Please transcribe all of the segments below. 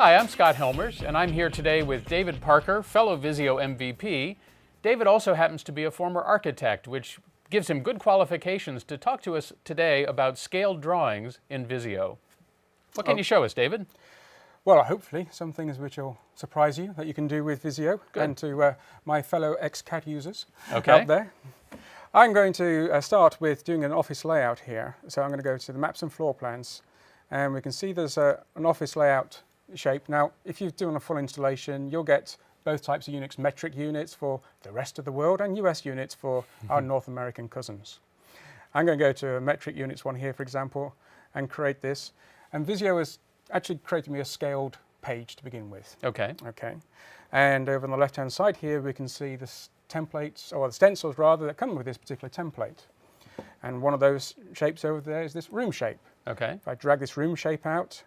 Hi, I'm Scott Helmers, and I'm here today with David Parker, fellow Visio MVP. David also happens to be a former architect, which gives him good qualifications to talk to us today about scaled drawings in Visio. What can you show us, David? Well, hopefully some things which will surprise you that you can do with Visio. Good. And to my fellow ex-CAD users Okay. out there. I'm going to start with doing an office layout here. So I'm going to go to the maps and floor plans, and we can see there's an office layout shape. Now, if you're doing a full installation, you'll get both types of units, metric units for the rest of the world and US units for our North American cousins. I'm going to go to a metric units one here, for example, and create this. And Visio has actually created me a scaled page to begin with. Okay. Okay. And over on the left-hand side here, we can see the templates, or the stencils rather, that come with this particular template. And one of those shapes over there is this room shape. Okay. If I drag this room shape out,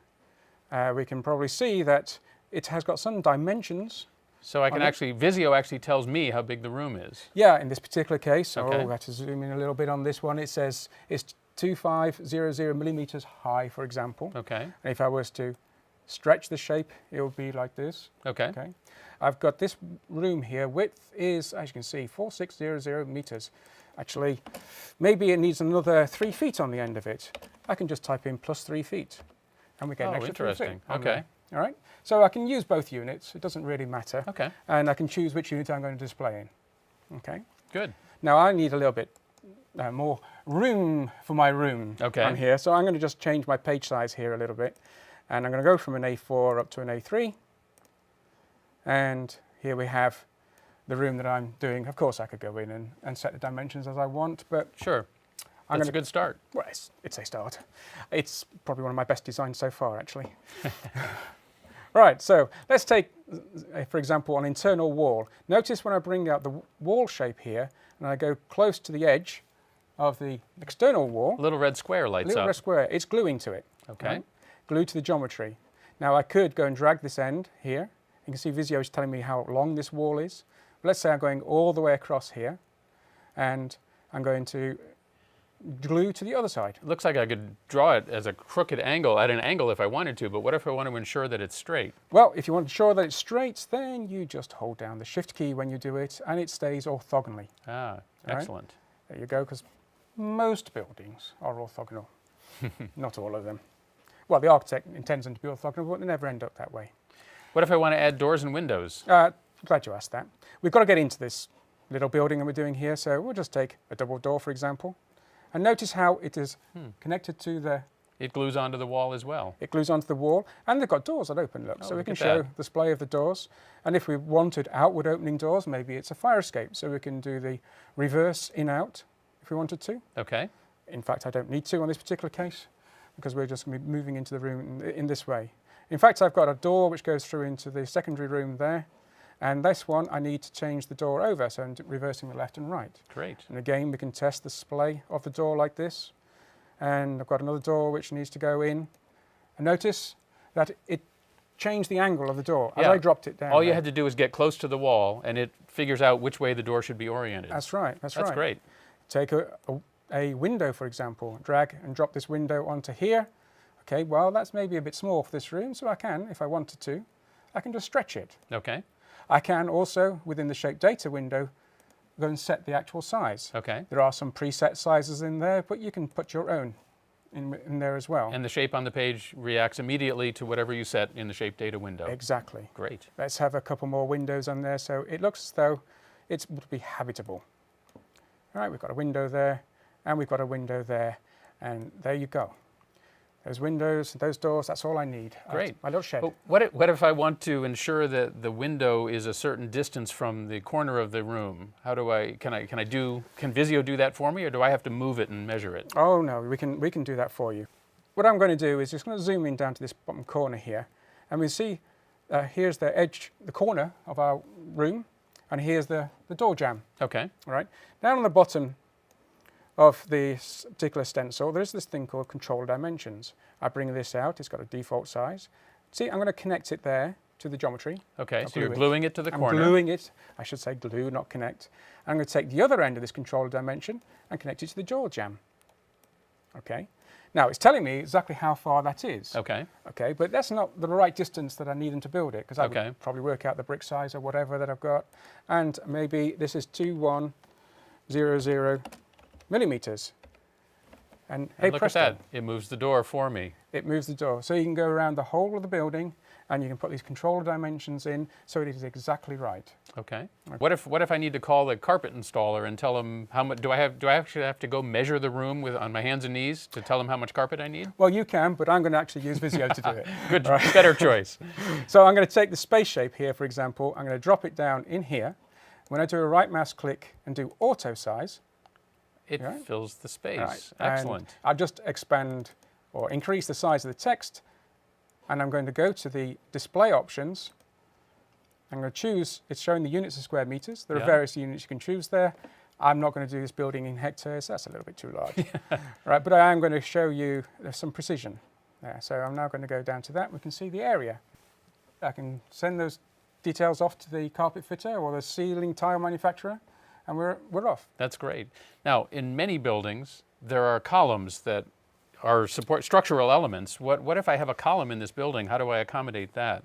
we can probably see that it has got some dimensions. So I can actually, Visio actually tells me how big the room is. Yeah, in this particular case, Okay. I have to zoom in a little bit on this one. It says it's 2500 millimeters high, for example. Okay. And if I was to stretch the shape, it would be like this. Okay. Okay. I've got this room here. Width is, as you can see, 4600 meters. Actually, maybe it needs another 3 feet on the end of it. I can just type in plus 3 feet, and we get an extra 3 feet. Interesting. Okay. All right. So I can use both units. It doesn't really matter. Okay. And I can choose which unit I'm going to display in. Okay. Good. Now I need a little bit more room for my room on here. So I'm going to just change my page size here a little bit. And I'm going to go from an A4 up to an A3. And here we have the room that I'm doing. Of course, I could go in and set the dimensions as I want, but Sure. That's a good start. well, it's a start. It's probably one of my best designs so far, actually. Right, so let's take, for example, an internal wall. Notice when I bring out the wall shape here, and I go close to the edge of the external wall, Little red square lights little up. red square, it's gluing to it. Okay. Right? Glued to the geometry. Now I could go and drag this end here. You can see Visio is telling me how long this wall is. Let's say I'm going all the way across here, and I'm going to glue to the other side. It looks like I could draw it as a crooked angle, at an angle if I wanted to, but what if I want to ensure that it's straight? Well, if you want to ensure that it's straight, then you just hold down the Shift key when you do it, and it stays orthogonally. Ah, Right. excellent. There you go, because most buildings are orthogonal. Not all of them. Well, the architect intends them to be orthogonal, but they never end up that way. What if I want to add doors and windows? Glad you asked that. We've got to get into this little building that we're doing here, so we'll just take a double door, for example. And notice how it is connected to the... It glues onto the wall as well. It glues onto the wall, and they've got doors that open, look. So we look can at show that. display of the doors. And if we wanted outward opening doors, maybe it's a fire escape. So we can do the reverse in-out if we wanted to. Okay. In fact, I don't need to on this particular case, because we're just going to be moving into the room in this way. In fact, I've got a door which goes through into the secondary room there. And this one, I need to change the door over, so I'm reversing the left and right. Great. And again, we can test the display of the door like this. And I've got another door which needs to go in. And notice that it changed the angle of the door as I dropped it down. All you had to do is get close to the wall, and it figures out which way the door should be oriented. That's right, that's right. That's great. Take a window, for example. Drag and drop this window onto here. Okay, well, that's maybe a bit small for this room, so I can, if I wanted to, I can just stretch it. Okay. I can also, within the shape data window, go and set the actual size. Okay. There are some preset sizes in there, but you can put your own in there as well. And the shape on the page reacts immediately to whatever you set in the shape data window. Exactly. Great. Let's have a couple more windows on there so it looks as though it would be habitable. All right, we've got a window there, and we've got a window there, and there you go. Those windows, those doors, that's all I need. Great. My little shed. But what if I want to ensure that the window is a certain distance from the corner of the room? How do can Visio do that for me, or do I have to move it and measure it? Oh no, we can do that for you. What I'm going to do is just going to zoom in down to this bottom corner here, and we see here's the edge, the corner of our room, and here's the door jamb. Okay. All right. Down on the bottom of this particular stencil, there's this thing called control dimensions. I bring this out, it's got a default size. See, I'm going to connect it there to the geometry. Okay, so you're gluing it to the corner. I'm gluing it, I should say glue, not connect. I'm going to take the other end of this controller dimension and connect it to the jaw jamb. Okay. Now it's telling me exactly how far that is. Okay. Okay, but that's not the right distance that I need them to build it, because I Okay. would probably work out the brick size or whatever that I've got. And maybe this is 2100 millimeters. And hey, And look presto, at that. It moves the door for me. it moves the door. So you can go around the whole of the building and you can put these controller dimensions in so it is exactly right. Okay. What if I need to call the carpet installer and tell him how much do I actually have to go measure the room on my hands and knees to tell him how much carpet I need? Well, you can, but I'm going to actually use Visio to do it. Good, better choice. So I'm going to take the space shape here, for example. I'm going to drop it down in here. When I do a right mouse click and do auto size, It Right. fills the space. right, Excellent. and I'll just expand or increase the size of the text, and I'm going to go to the display options. I'm going to choose, it's showing the units of square meters. There are Yeah. various units you can choose there. I'm not going to do this building in hectares, that's a little bit too large. Right, but I am going to show you some precision there. So I'm now going to go down to that. We can see the area. I can send those details off to the carpet fitter or the ceiling tile manufacturer, and we're off. That's great. Now, in many buildings, there are columns that are support structural elements. What if I have a column in this building? How do I accommodate that?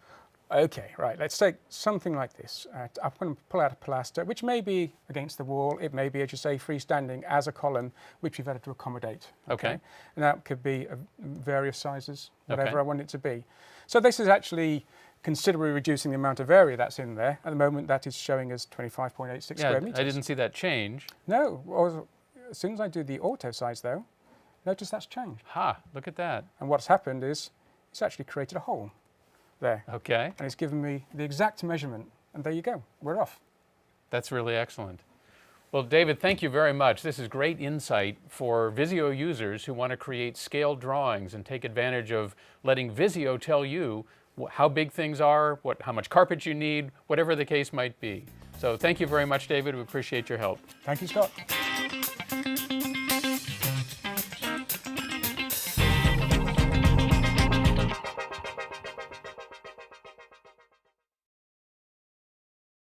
Okay, right, let's take something like this. I'm going to pull out a pilaster, which may be against the wall. It may be, as you say, freestanding as a column, which we've had to accommodate. Okay. And that could be various sizes, whatever Okay. I want it to be. So this is actually considerably reducing the amount of area that's in there. At the moment, that is showing as 25.86 Yeah, square meters. I didn't see that change. No, well, as soon as I do the auto size, though, notice that's changed. Ha, look at that. And what's happened is it's actually created a hole there. Okay, And it's given me the exact measurement. And there you go, we're off. that's really excellent. Well, David, thank you very much. This is great insight for Visio users who want to create scaled drawings and take advantage of letting Visio tell you how big things are, how much carpet you need, whatever the case might be. So thank you very much, David. We appreciate your help. Thank you, Scott.